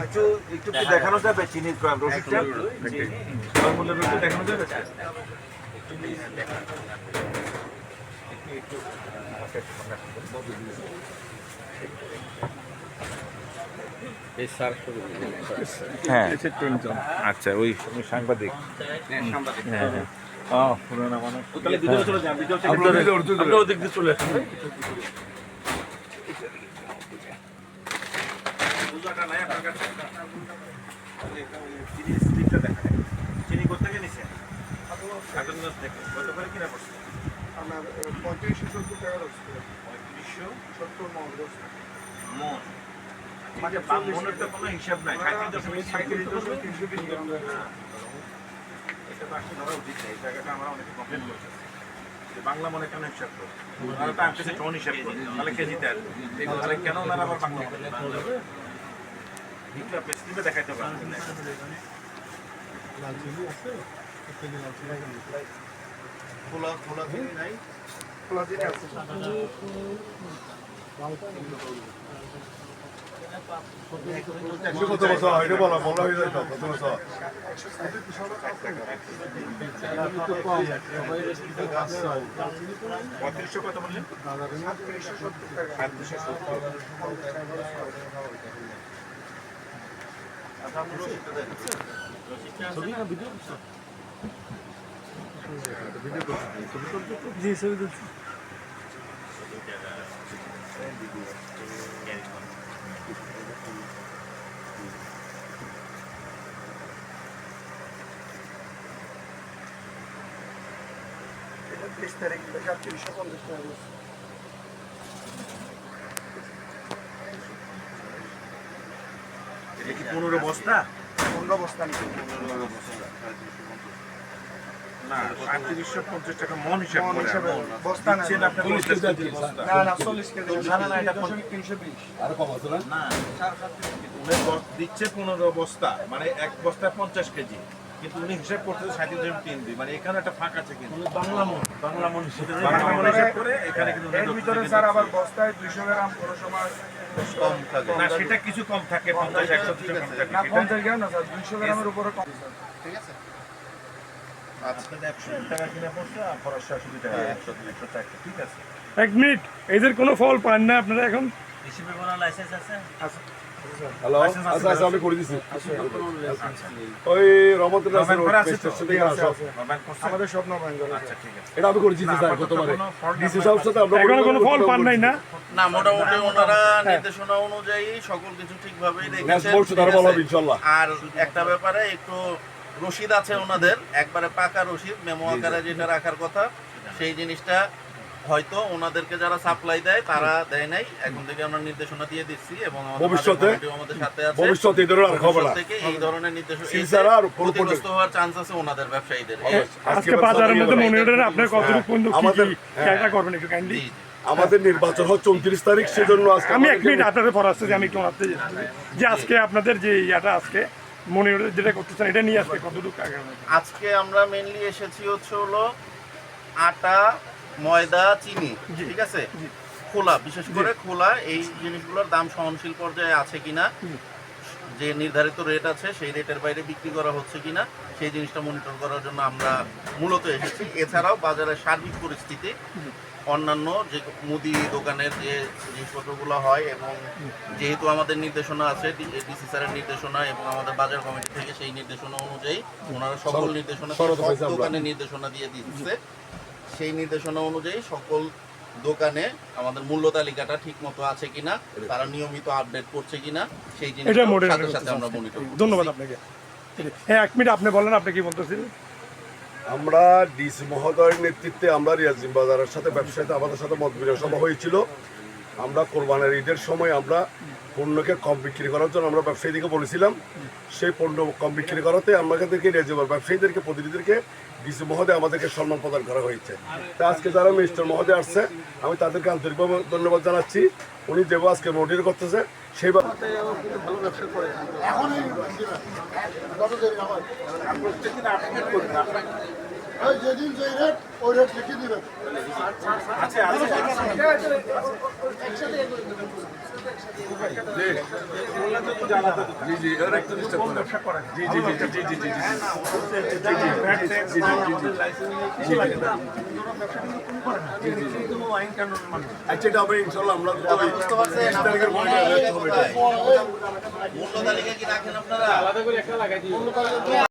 একটু একটু কি দেখানো যাবে চিনির রসিদটা মূল্যের রসিদ দেখানো যাবে হ্যাঁ আচ্ছা ওই সাংবাদিক হ্যাঁ হ্যাঁ পুরোনো মানে তাহলে ভিতরে চলে যান ভিতরে ওদিক দিয়ে চলে আসুন বুঝাটা নাই আপনার কাছে চিনি স্লিপটা দেখা চিনি করতে গিয়ে নিছেন কাটনগঞ্জ থেকে কত করে কিনা পড়ছে আমার 3570 টাকা লাগছে 3570 মন মন মানে মনের তো কোনো হিসাব নাই 35.320 গ্রাম এটা তো আসলে ধরা উচিত এই জায়গাটা আমরা অনেকে কমপ্লেন করছি যে বাংলা মনে কেন হিসাব করে ওনারা তো আনতেছে টন হিসাব করে তাহলে কেজিতে আসবে তাহলে কেন ওনারা আবার বাংলা করে ভিতরে প্রেসক্রিপে দেখাইতে পারবেন না খোলা চিনি নাই খোলা চিনি আছে কত বছর হয়তো বলা হয়ে যায় কত বছর কত বললেন 3780 30 তারিখ 3750 টাকা এটা কি 15 বস্তা 15 বস্তা নিচে না 3550 টাকা মন হিসাব করে বস্তা না দিচ্ছেন আপনি 40 কেজি বস্তা না 40 কেজি না এটা 320 আর কম আছে না না উনি দিচ্ছে 15 বস্তা মানে এক বস্তা 50 কেজি কিন্তু উনি হিসাব করতে 37.3 মানে এখানে একটা ফাঁক আছে কিন্তু বাংলা মন হিসাব করে এখানে কিন্তু এর ভিতরে স্যার আবার বস্তায় 200 গ্রাম কোনো সময় কম থাকে না সেটা কিছু কম থাকে 50 100 কিছু কম থাকে না 50 গ্রাম না স্যার 200 গ্রামের উপরে কম স্যার ঠিক আছে আজকে 100 টাকা কিনা পড়ছে আর খরচ 180 টাকা 100 ঠিক আছে এক মিনিট এদের কোনো ফল পান না আপনারা এখন হিসেবে কোনো লাইসেন্স আছে হ্যালো আচ্ছা আচ্ছা আমি করে দিছি ওই রহমতুল্লাহ আমাদের স্বপ্ন ব্যাংক আচ্ছা ঠিক আছে এটা আমি করে দিছি স্যার গতবারে ডিসি সাহেবের সাথে আমরা এখনো কোনো ফল পান নাই না না মোটামুটি ওনারা নির্দেশনা অনুযায়ী সকল কিছু ঠিকভাবেই নেক্সট রেখেছেন বলছো তারা বলা হবে ইনশাআল্লাহ আর একটা ব্যাপারে একটু রসিদ আছে ওনাদের একবারে পাকা রসিদ মেমো আকারে যেটা রাখার কথা সেই জিনিসটা হয়তো ওনাদেরকে যারা সাপ্লাই দেয় তারা দেয় নাই এখন থেকে আমরা নির্দেশনা দিয়ে দিচ্ছি এবং ভবিষ্যতে আমাদের সাথে আছে ভবিষ্যতে এই ধরনের আর হবে না থেকে এই ধরনের নির্দেশনা সিলসারা আর ক্ষতিগ্রস্ত হওয়ার চান্স আছে ওনাদের ব্যবসায়ীদের আজকে বাজারের মধ্যে মনে হলেন আপনার কতটুকু পর্যন্ত আমাদের ক্যাটা করবেন একটু কাইন্ডলি আমাদের নির্বাচন হচ্ছে 29 তারিখ সেজন্য আজকে আমি এক মিনিট আপনাদের পরাস্তে যে আমি একটু ওনাতে যে আজকে আপনাদের যে ইয়াটা আজকে মনে হলে যেটা করতেছেন এটা নিয়ে আজকে কতটুকু আজকে আমরা মেইনলি এসেছি হলো আটা ময়দা চিনি ঠিক আছে খোলা বিশেষ করে খোলা এই জিনিসগুলোর দাম সহনশীল পর্যায়ে আছে কিনা যে নির্ধারিত রেট আছে সেই রেটের বাইরে বিক্রি করা হচ্ছে কিনা সেই জিনিসটা মনিটর করার জন্য আমরা মূলত এসেছি এছাড়াও বাজারের সার্বিক পরিস্থিতি অন্যান্য যে মুদি দোকানের যে জিনিসপত্রগুলো হয় এবং যেহেতু আমাদের নির্দেশনা আছে ডিসি স্যারের নির্দেশনা এবং আমাদের বাজার কমিটি থেকে সেই নির্দেশনা অনুযায়ী ওনারা সকল নির্দেশনা দোকানের নির্দেশনা দিয়ে দিচ্ছে সেই নির্দেশনা অনুযায়ী সকল দোকানে আমাদের মূল্য তালিকাটা ঠিক মতো আছে কিনা তারা নিয়মিত আপডেট করছে কিনা সেই জিনিসটার সাথে সাথে আমরা মনিটর করছি। ধন্যবাদ আপনাকে হ্যাঁ এক মিনিট আপনি বলেন আপনি কি বলতেছিলেন আমরা ডিসি মহোদয়ের নেতৃত্বে আমরা রিয়াজিম বাজারের সাথে ব্যবসায়ীতে আমাদের সাথে মত বিনিময় সভা হয়েছিল আমরা কোরবানের ঈদের সময় আমরা পণ্যকে কম বিক্রি করার জন্য আমরা ব্যবসায়ীদেরকে বলেছিলাম সেই পণ্য কম বিক্রি করাতে আমাদেরকে রিয়াজিম ব্যবসায়ীদেরকে প্রতিনিধিদেরকে ডিসি মহোদয় আমাদেরকে সম্মান প্রদান করা হয়েছে তা আজকে যারা মিনিস্টার মহোদয় আসছে আমি তাদেরকে আন্তরিকভাবে ধন্যবাদ জানাচ্ছি উনি যেভাবে আজকে মডিউল করতেছে সেইভাবে ভালো ব্যবসা করে যেদিন যে রেট ওই রেট লিখে দিবেন জি জি এর একটু ডিস্টার্ব করেন ব্যবসা করেন জি জি জি জি জি জি জি আচ্ছা এটা হবে ইনশাল্লাহ আমরা বুঝতে পারছেন তারিখের পরে মূল্য তালিকা কি রাখেন আপনারা